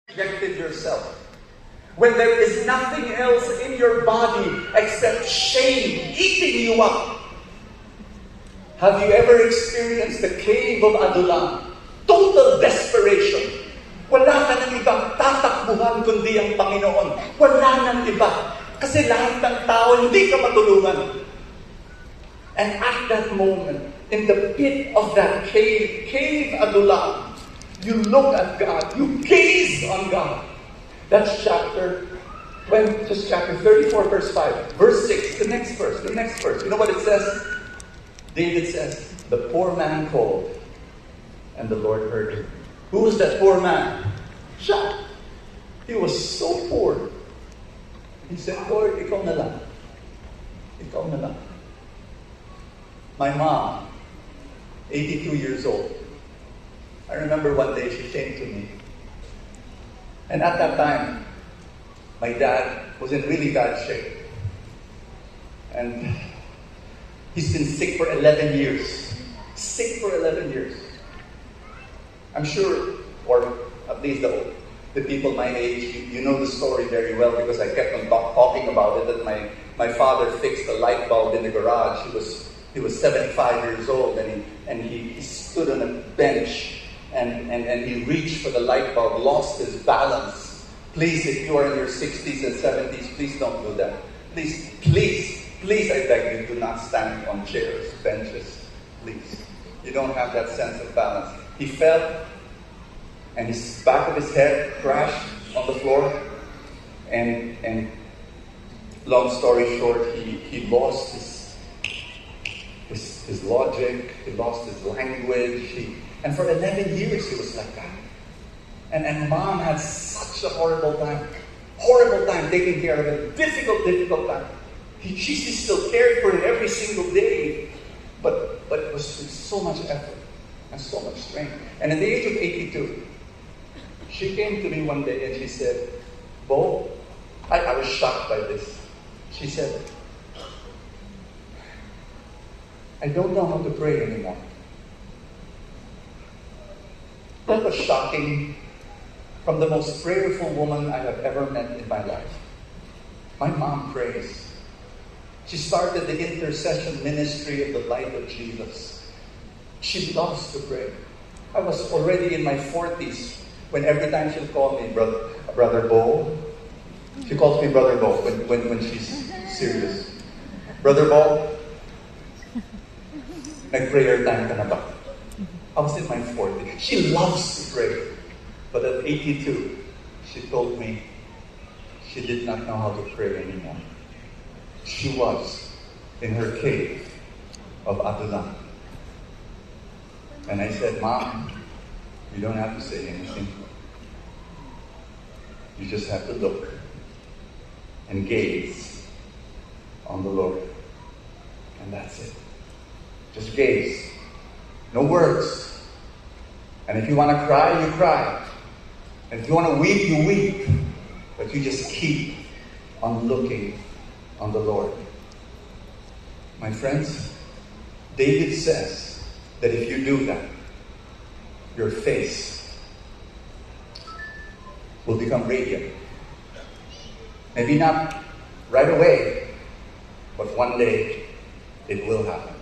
rejected yourself. When there is nothing else in your body except shame eating you up. Have you ever experienced the cave of Adullam? Total desperation. Wala ka ng ibang tatakbuhan kundi ang Panginoon. Wala nang iba. Kasi lahat ng tao hindi ka matulungan. And at that moment, in the pit of that cave Adullam, you look at God, you gaze on God. That's chapter 34, verse 5. Verse 6, the next verse. You know what it says? David says, the poor man called, and the Lord heard him. Who was that poor man? Siya. He was so poor. He said, Lord, ikaw na lang. Ikaw na lang. My mom, 82 years old. I remember one day she came to me. And at that time, my dad was in really bad shape. And he's been sick for 11 years. Sick for 11 years. I'm sure, or at least the people my age, you know the story very well because I kept on talking about it, that my father fixed a light bulb in the garage. He was 75 years old and he stood on a bench and he reached for the light bulb, lost his balance. Please, if you are in your 60s and 70s, please don't do that. Please, I beg you, do not stand on chairs, benches. Please. You don't have that sense of balance. He fell, and his back of his head crashed on the floor. And long story short, he lost his logic, he lost his language. And for 11 years he was like that. And mom had such a horrible time taking care of him. Difficult time. She still cared for him every single day. But it was with so much effort and so much strength. And at the age of 82, she came to me one day and she said, Bo, I was shocked by this. She said, I don't know how to pray anymore. That was shocking from the most prayerful woman I have ever met in my life. My mom prays. She started the intercession ministry of the light of Jesus. She loves to pray. I was already in my 40s when every time she'll call me Brother Bo. She calls me Brother Bo when she's serious. Brother Bo, nag-prayer time ka na ba? I was in my 40s. She loves to pray. But at 82, she told me she did not know how to pray anymore. She was in her cave of Adullam. And I said, Mom, you don't have to say anything. You just have to look and gaze on the Lord. And that's it. Just gaze. No words. And if you want to cry, you cry. And if you want to weep, you weep. But you just keep on looking on the Lord. My friends, David says that if you do that, your face will become radiant. Maybe not right away, but one day it will happen.